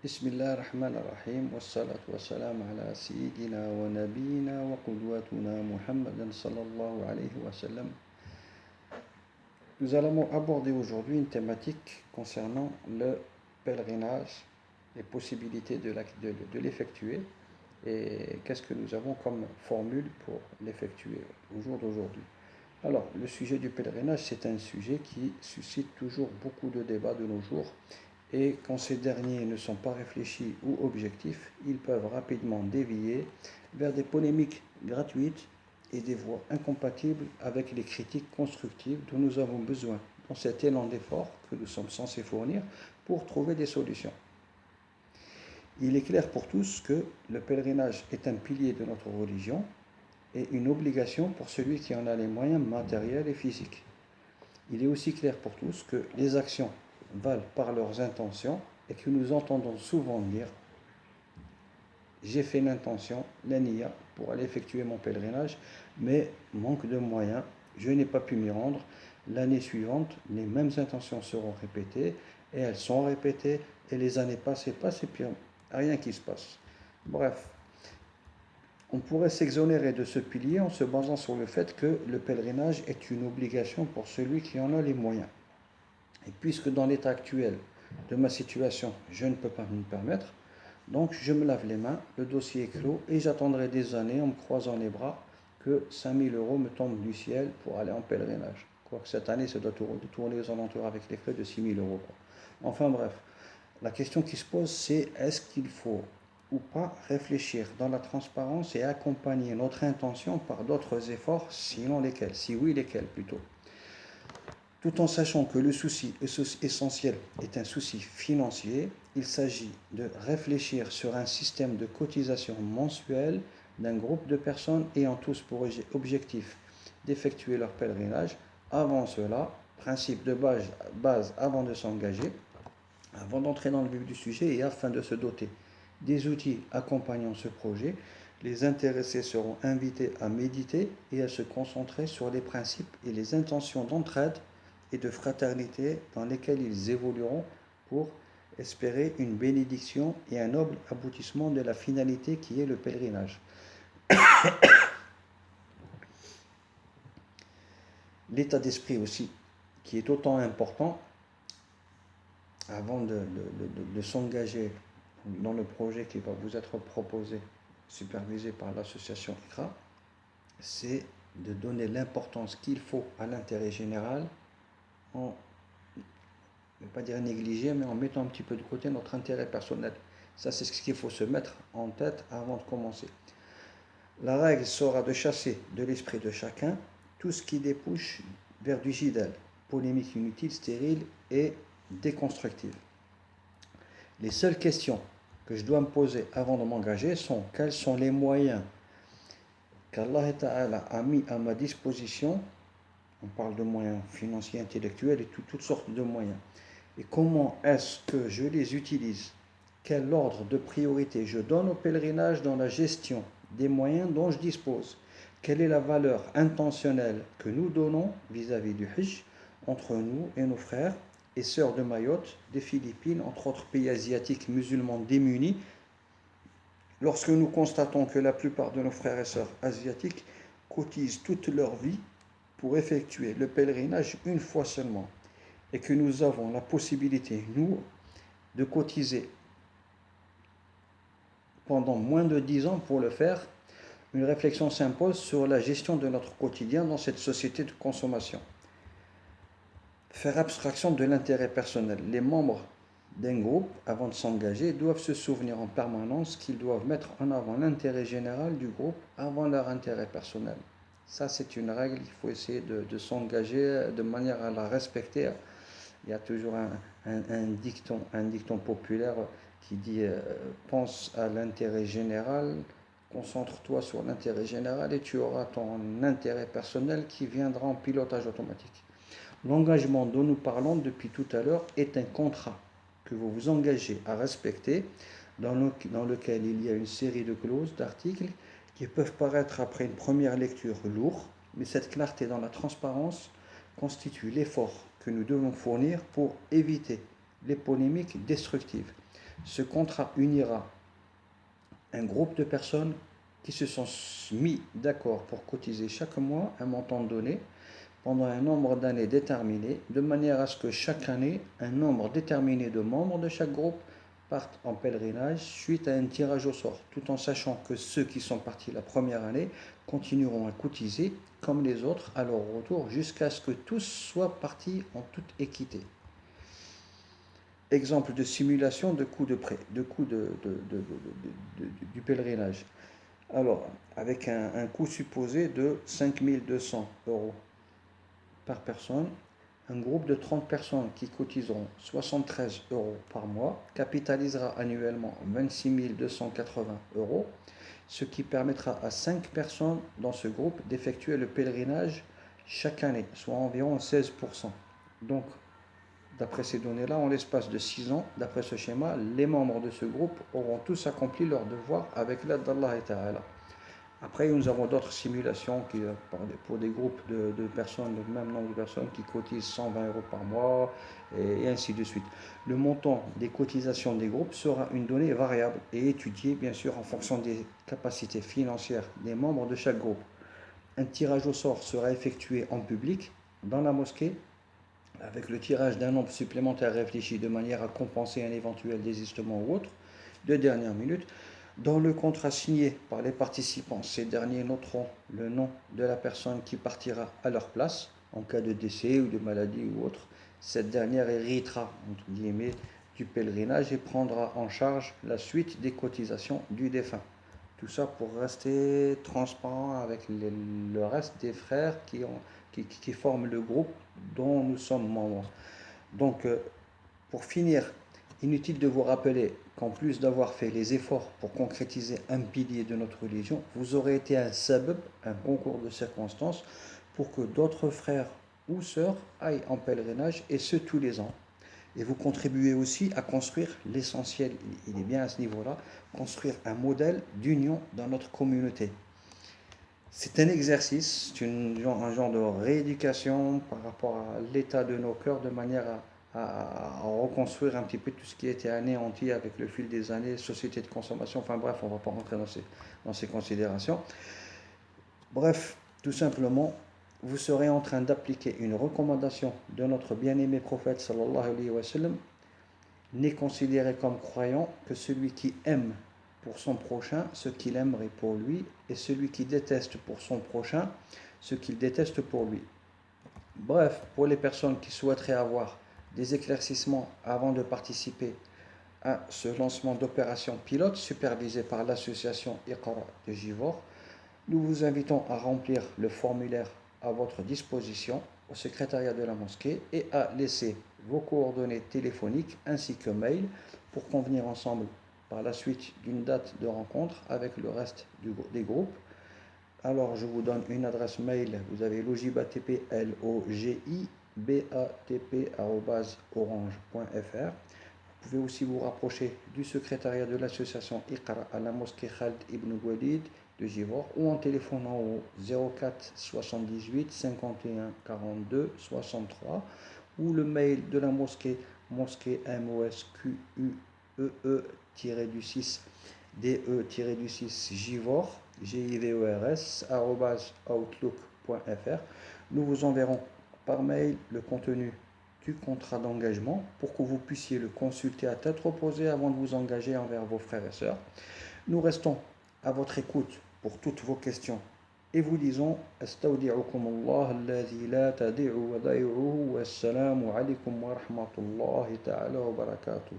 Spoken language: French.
بسم الله الرحمن الرحيم والصلاة والسلام على سيدنا ونبينا وقدوتنا محمد صلى الله عليه وسلم. Nous allons aborder aujourd'hui une thématique concernant le pèlerinage, les possibilités de l'effectuer et qu'est-ce que nous avons comme formule pour l'effectuer au jour d'aujourd'hui. Alors, le sujet du pèlerinage, c'est un sujet qui suscite toujours beaucoup de débats de nos jours. Et quand ces derniers ne sont pas réfléchis ou objectifs, ils peuvent rapidement dévier vers des polémiques gratuites et des voies incompatibles avec les critiques constructives dont nous avons besoin dans cet élan d'effort que nous sommes censés fournir pour trouver des solutions. Il est clair pour tous que le pèlerinage est un pilier de notre religion et une obligation pour celui qui en a les moyens matériels et physiques. Il est aussi clair pour tous que les actions valent par leurs intentions et que nous entendons souvent dire j'ai fait l'intention, la niya, pour aller effectuer mon pèlerinage, mais manque de moyens, je n'ai pas pu m'y rendre. L'année suivante, les mêmes intentions seront répétées et elles sont répétées et les années passent et passent et puis rien qui se passe. Bref, on pourrait s'exonérer de ce pilier en se basant sur le fait que le pèlerinage est une obligation pour celui qui en a les moyens. Et puisque dans l'état actuel de ma situation, je ne peux pas me permettre, donc je me lave les mains, le dossier est clos et j'attendrai des années en me croisant les bras que 5000 euros me tombent du ciel pour aller en pèlerinage. Quoique cette année, ça doit tourner aux alentours avec les frais de 6000 euros. Enfin bref, la question qui se pose, c'est est-ce qu'il faut ou pas réfléchir dans la transparence et accompagner notre intention par d'autres efforts, sinon lesquels? Si oui, lesquels plutôt? Tout en sachant que le souci essentiel est un souci financier, il s'agit de réfléchir sur un système de cotisation mensuelle d'un groupe de personnes ayant tous pour objectif d'effectuer leur pèlerinage. Avant cela, principe de base avant de s'engager, avant d'entrer dans le vif du sujet et afin de se doter des outils accompagnant ce projet, les intéressés seront invités à méditer et à se concentrer sur les principes et les intentions d'entraide et de fraternité dans lesquels ils évolueront pour espérer une bénédiction et un noble aboutissement de la finalité qui est le pèlerinage. L'état d'esprit aussi, qui est autant important avant de s'engager dans le projet qui va vous être proposé, supervisé par l'association ICRA, c'est de donner l'importance qu'il faut à l'intérêt général en, je ne vais pas dire négliger, mais en mettant un petit peu de côté notre intérêt personnel. Ça, c'est ce qu'il faut se mettre en tête avant de commencer. La règle sera de chasser de l'esprit de chacun tout ce qui débouche vers du jidal, polémique inutile, stérile et déconstructive. Les seules questions que je dois me poser avant de m'engager sont quels sont les moyens qu'Allah Ta'ala a mis à ma disposition. On parle de moyens financiers, intellectuels et toutes sortes de moyens. Et comment est-ce que je les utilise? Quel ordre de priorité je donne au pèlerinage dans la gestion des moyens dont je dispose? Quelle est la valeur intentionnelle que nous donnons vis-à-vis du Hajj entre nous et nos frères et sœurs de Mayotte, des Philippines, entre autres pays asiatiques musulmans démunis, lorsque nous constatons que la plupart de nos frères et sœurs asiatiques cotisent toute leur vie pour effectuer le pèlerinage une fois seulement, et que nous avons la possibilité, nous, de cotiser pendant moins de 10 ans pour le faire, une réflexion s'impose sur la gestion de notre quotidien dans cette société de consommation. Faire abstraction de l'intérêt personnel. Les membres d'un groupe, avant de s'engager, doivent se souvenir en permanence qu'ils doivent mettre en avant l'intérêt général du groupe avant leur intérêt personnel. Ça, c'est une règle, il faut essayer de s'engager de manière à la respecter. Il y a toujours un dicton populaire qui dit pense à l'intérêt général, concentre-toi sur l'intérêt général et tu auras ton intérêt personnel qui viendra en pilotage automatique. L'engagement dont nous parlons depuis tout à l'heure est un contrat que vous vous engagez à respecter, dans lequel il y a une série de clauses, d'articles, qui peuvent paraître après une première lecture lourds, mais cette clarté dans la transparence constitue l'effort que nous devons fournir pour éviter les polémiques destructives. Ce contrat unira un groupe de personnes qui se sont mis d'accord pour cotiser chaque mois un montant donné pendant un nombre d'années déterminé, de manière à ce que chaque année, un nombre déterminé de membres de chaque groupe partent en pèlerinage suite à un tirage au sort, tout en sachant que ceux qui sont partis la première année continueront à cotiser comme les autres à leur retour jusqu'à ce que tous soient partis en toute équité. Exemple de simulation de coût de prêt, de coût du pèlerinage. Alors, avec un coût supposé de 5200 euros par personne, un groupe de 30 personnes qui cotiseront 73 euros par mois capitalisera annuellement 26 280 euros, ce qui permettra à 5 personnes dans ce groupe d'effectuer le pèlerinage chaque année, soit environ 16%. Donc, d'après ces données-là, en l'espace de 6 ans, d'après ce schéma, les membres de ce groupe auront tous accompli leur devoir avec l'aide d'Allah Ta'ala. Après, nous avons d'autres simulations qui, pour des groupes de personnes, le même nombre de personnes qui cotisent 120 euros par mois et ainsi de suite. Le montant des cotisations des groupes sera une donnée variable et étudiée bien sûr en fonction des capacités financières des membres de chaque groupe. Un tirage au sort sera effectué en public dans la mosquée avec le tirage d'un nombre supplémentaire réfléchi de manière à compenser un éventuel désistement ou autre de dernière minute. Dans le contrat signé par les participants, ces derniers noteront le nom de la personne qui partira à leur place en cas de décès ou de maladie ou autre. Cette dernière héritera, entre guillemets, du pèlerinage et prendra en charge la suite des cotisations du défunt. Tout ça pour rester transparent avec le reste des frères qui forment le groupe dont nous sommes membres. Donc, pour finir, inutile de vous rappeler qu'en plus d'avoir fait les efforts pour concrétiser un pilier de notre religion, vous aurez été un sabab, un concours de circonstances, pour que d'autres frères ou sœurs aillent en pèlerinage, et ce tous les ans. Et vous contribuez aussi à construire l'essentiel, il est bien à ce niveau-là, construire un modèle d'union dans notre communauté. C'est un exercice, c'est un genre de rééducation par rapport à l'état de nos cœurs, de manière à reconstruire un petit peu tout ce qui a été anéanti avec le fil des années, société de consommation, enfin bref, on ne va pas rentrer dans ces considérations. Bref, tout simplement, vous serez en train d'appliquer une recommandation de notre bien-aimé prophète sallallahu alayhi wa sallam, n'est considéré comme croyant que celui qui aime pour son prochain ce qu'il aimerait pour lui, et celui qui déteste pour son prochain ce qu'il déteste pour lui. Bref, pour les personnes qui souhaiteraient avoir des éclaircissements avant de participer à ce lancement d'opération pilote supervisé par l'association Iqra de Givor, nous vous invitons à remplir le formulaire à votre disposition au secrétariat de la mosquée et à laisser vos coordonnées téléphoniques ainsi que mail pour convenir ensemble par la suite d'une date de rencontre avec le reste des groupes. Alors je vous donne une adresse mail, vous avez logibatp, logibatp@orange.fr. Vous pouvez aussi vous rapprocher du secrétariat de l'association Iqra à la mosquée Khalid ibn Walid de Givor ou en téléphonant au 04 78 51 42 63 ou le mail de la mosquée mosquée-du-6 de-6 Givor givors@outlook.fr. Nous vous enverrons par mail le contenu du contrat d'engagement pour que vous puissiez le consulter à tête reposée avant de vous engager envers vos frères et sœurs. Nous restons à votre écoute pour toutes vos questions et vous disons Astaudi'ukumullah alladhi la tadi'u wa da'i'uhu wassalamu alaykum wa rahmatullahi ta'ala wa barakatuh.